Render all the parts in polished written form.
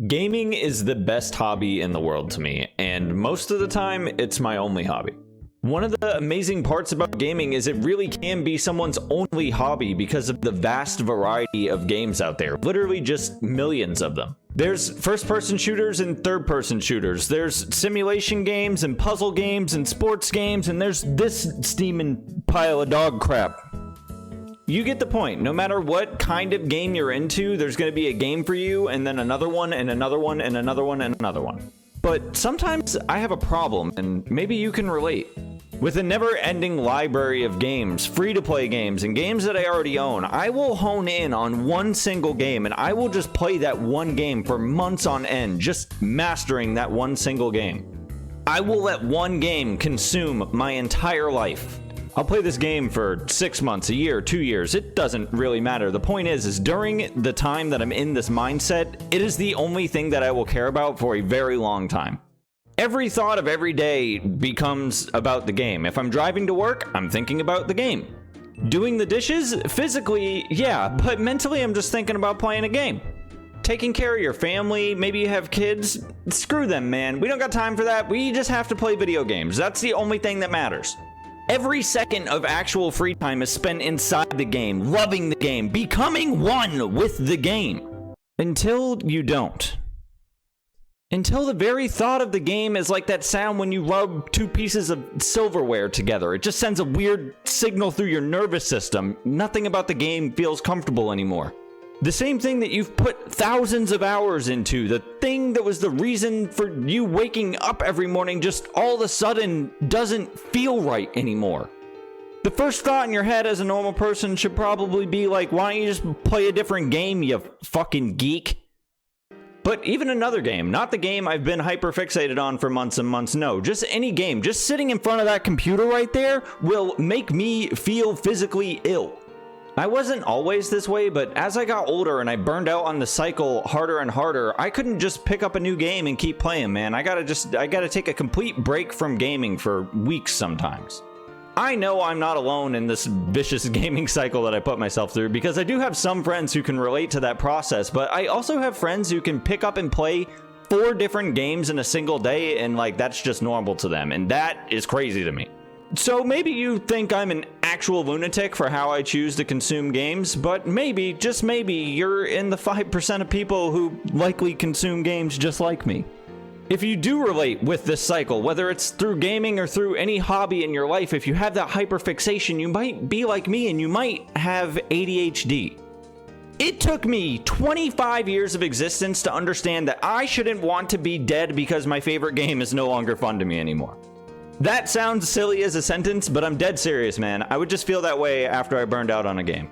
Gaming is the best hobby in the world to me, and most of the time, it's my only hobby. One of the amazing parts about gaming is it really can be someone's only hobby because of the vast variety of games out there, literally just millions of them. There's first-person shooters and third-person shooters, there's simulation games and puzzle games and sports games, and there's this steaming pile of dog crap. You get the point. No matter what kind of game you're into, there's going to be a game for you, and then another one, and another one, and another one, and another one. But sometimes I have a problem, and maybe you can relate. With a never-ending library of games, free-to-play games, and games that I already own, I will hone in on one single game, and I will just play that one game for months on end, just mastering that one single game. I will let one game consume my entire life. I'll play this game for 6 months, a year, 2 years, it doesn't really matter. The point is during the time that I'm in this mindset, it is the only thing that I will care about for a very long time. Every thought of every day becomes about the game. If I'm driving to work, I'm thinking about the game. Doing the dishes, physically, yeah, but mentally I'm just thinking about playing a game. Taking care of your family, maybe you have kids, screw them, man. We don't got time for that. We just have to play video games. That's the only thing that matters. Every second of actual free time is spent inside the game, loving the game, becoming one with the game. Until you don't. Until the very thought of the game is like that sound when you rub two pieces of silverware together. It just sends a weird signal through your nervous system. Nothing about the game feels comfortable anymore. The same thing that you've put thousands of hours into, the thing that was the reason for you waking up every morning, just all of a sudden doesn't feel right anymore. The first thought in your head as a normal person should probably be like, why don't you just play a different game, you fucking geek? But even another game, not the game I've been hyper-fixated on for months and months, no, just any game, just sitting in front of that computer right there will make me feel physically ill. I wasn't always this way, but as I got older and I burned out on the cycle harder and harder, I couldn't just pick up a new game and keep playing, man. I gotta take a complete break from gaming for weeks sometimes. I know I'm not alone in this vicious gaming cycle that I put myself through, because I do have some friends who can relate to that process, but I also have friends who can pick up and play 4 different games in a single day, and like that's just normal to them, and that is crazy to me. So maybe you think I'm an actual lunatic for how I choose to consume games, but maybe, just maybe, you're in the 5% of people who likely consume games just like me. If you do relate with this cycle, whether it's through gaming or through any hobby in your life, if you have that hyperfixation, you might be like me and you might have ADHD. It took me 25 years of existence to understand that I shouldn't want to be dead because my favorite game is no longer fun to me anymore. That sounds silly as a sentence, but I'm dead serious, man. I would just feel that way after I burned out on a game.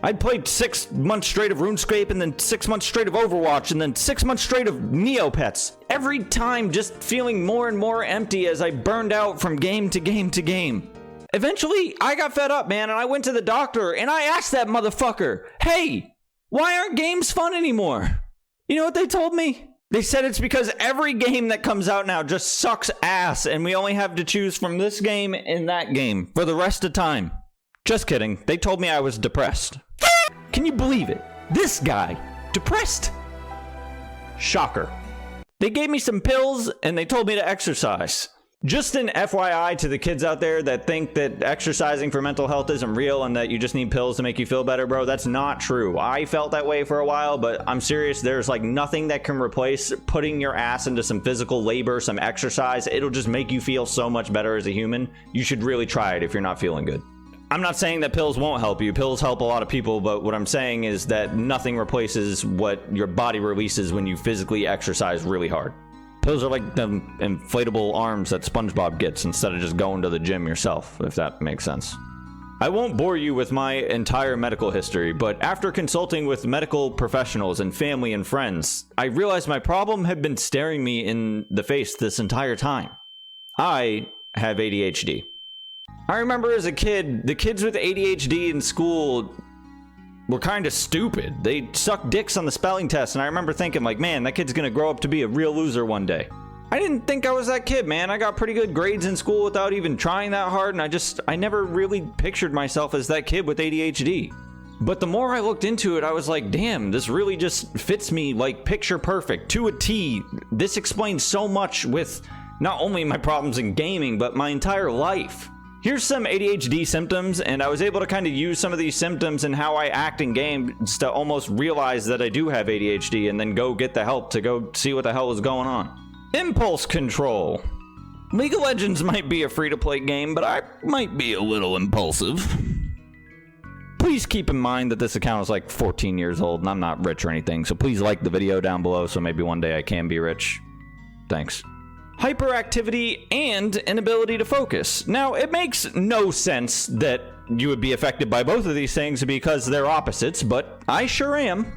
I'd played 6 months straight of RuneScape, and then 6 months straight of Overwatch, and then 6 months straight of Neopets. Every time just feeling more and more empty as I burned out from game to game to game. Eventually, I got fed up, man, and I went to the doctor, and I asked that motherfucker, hey, why aren't games fun anymore? You know what they told me? They said it's because every game that comes out now just sucks ass, and we only have to choose from this game and that game for the rest of time. Just kidding. They told me I was depressed. Can you believe it? This guy, depressed. Shocker. They gave me some pills, and they told me to exercise. Just an FYI to the kids out there that think that exercising for mental health isn't real and that you just need pills to make you feel better, bro. That's not true. I felt that way for a while, but I'm serious. There's like nothing that can replace putting your ass into some physical labor, some exercise. It'll just make you feel so much better as a human. You should really try it if you're not feeling good. I'm not saying that pills won't help you. Pills help a lot of people, but what I'm saying is that nothing replaces what your body releases when you physically exercise really hard. Pills are like the inflatable arms that SpongeBob gets instead of just going to the gym yourself, if that makes sense. I won't bore you with my entire medical history, but after consulting with medical professionals and family and friends, I realized my problem had been staring me in the face this entire time. I have ADHD. I remember as a kid, the kids with ADHD in school were kind of stupid. They sucked dicks on the spelling test, and I remember thinking like, man, that kid's gonna grow up to be a real loser one day. I didn't think I was that kid, man. I got pretty good grades in school without even trying that hard, and I never really pictured myself as that kid with ADHD. But the more I looked into it, I was like, damn, this really just fits me like picture perfect to a T. This explains so much with not only my problems in gaming, but my entire life. Here's some ADHD symptoms, and I was able to kind of use some of these symptoms and how I act in games to almost realize that I do have ADHD and then go get the help to go see what the hell is going on. Impulse control. League of Legends might be a free-to-play game, but I might be a little impulsive. Please keep in mind that this account is like 14 years old and I'm not rich or anything, so please like the video down below so maybe one day I can be rich. Thanks. Hyperactivity and inability to focus. Now, it makes no sense that you would be affected by both of these things because they're opposites, but I sure am.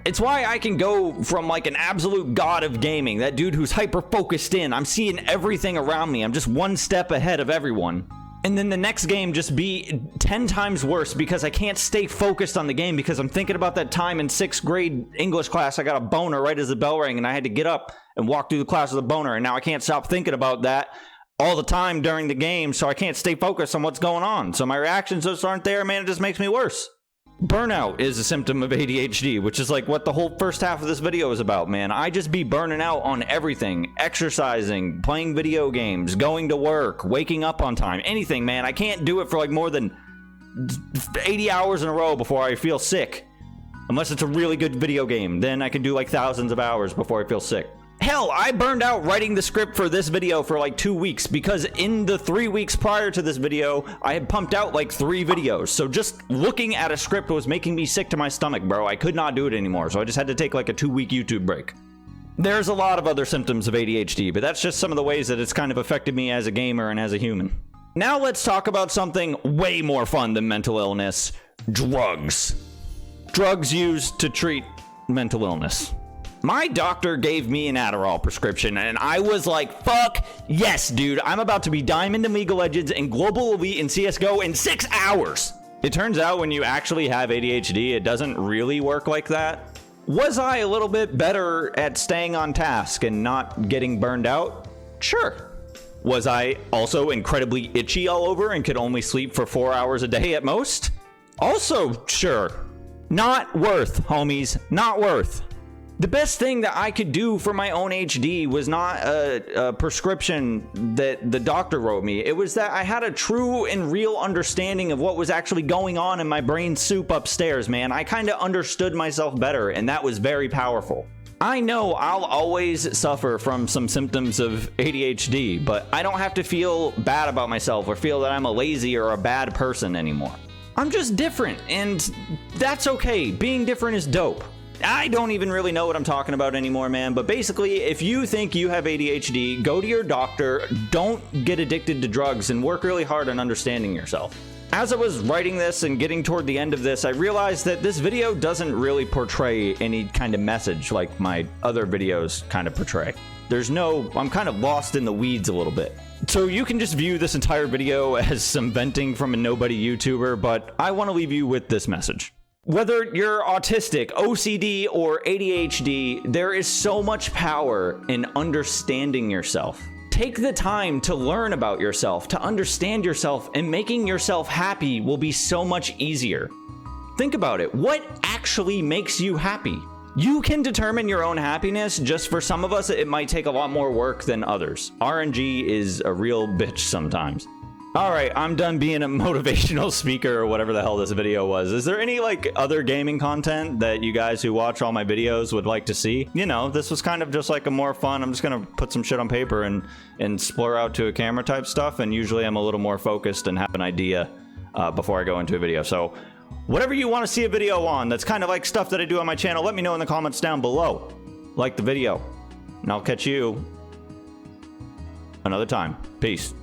It's why I can go from like an absolute god of gaming, that dude who's hyper focused in, I'm seeing everything around me, I'm just one step ahead of everyone. And then the next game just be 10 times worse because I can't stay focused on the game because I'm thinking about that time in 6th grade English class I got a boner right as the bell rang and I had to get up and walk through the class with a boner, and now I can't stop thinking about that all the time during the game, so I can't stay focused on what's going on. So my reactions just aren't there, man. It just makes me worse. Burnout is a symptom of ADHD, which is like what the whole first half of this video is about, man. I just be burning out on everything. Exercising, playing video games, going to work, waking up on time, anything, man. I can't do it for like more than 80 hours in a row before I feel sick. Unless it's a really good video game. Then I can do like thousands of hours before I feel sick. Hell, I burned out writing the script for this video for like 2 weeks because in the 3 weeks prior to this video, I had pumped out like 3 videos. So just looking at a script was making me sick to my stomach, bro. I could not do it anymore. So I just had to take like a 2-week YouTube break. There's a lot of other symptoms of ADHD, but that's just some of the ways that it's kind of affected me as a gamer and as a human. Now let's talk about something way more fun than mental illness: drugs. Drugs used to treat mental illness. My doctor gave me an Adderall prescription, and I was like, fuck yes, dude. I'm about to be Diamond in League of Legends and Global Elite in CSGO in 6 hours. It turns out when you actually have ADHD, it doesn't really work like that. Was I a little bit better at staying on task and not getting burned out? Sure. Was I also incredibly itchy all over and could only sleep for 4 hours a day at most? Also, sure. Not worth, homies. Not worth. The best thing that I could do for my own HD was not a prescription that the doctor wrote me. It was that I had a true and real understanding of what was actually going on in my brain soup upstairs, man. I kind of understood myself better, and that was very powerful. I know I'll always suffer from some symptoms of ADHD, but I don't have to feel bad about myself or feel that I'm a lazy or a bad person anymore. I'm just different, and that's okay. Being different is dope. I don't even really know what I'm talking about anymore, man, but basically, if you think you have ADHD, go to your doctor, don't get addicted to drugs, and work really hard on understanding yourself. As I was writing this and getting toward the end of this, I realized that this video doesn't really portray any kind of message like my other videos kind of portray. I'm kind of lost in the weeds a little bit. So you can just view this entire video as some venting from a nobody YouTuber, but I want to leave you with this message. Whether you're autistic, OCD, or ADHD, there is so much power in understanding yourself. Take the time to learn about yourself, to understand yourself, and making yourself happy will be so much easier. Think about it. What actually makes you happy? You can determine your own happiness. Just for some of us, it might take a lot more work than others. RNG is a real bitch sometimes. Alright, I'm done being a motivational speaker or whatever the hell this video was. Is there any, like, other gaming content that you guys who watch all my videos would like to see? You know, this was kind of just like a more fun, I'm just gonna put some shit on paper and splur out to a camera type stuff, and usually I'm a little more focused and have an idea before I go into a video. So, whatever you want to see a video on, that's kind of like stuff that I do on my channel, let me know in the comments down below. Like the video. And I'll catch you another time. Peace.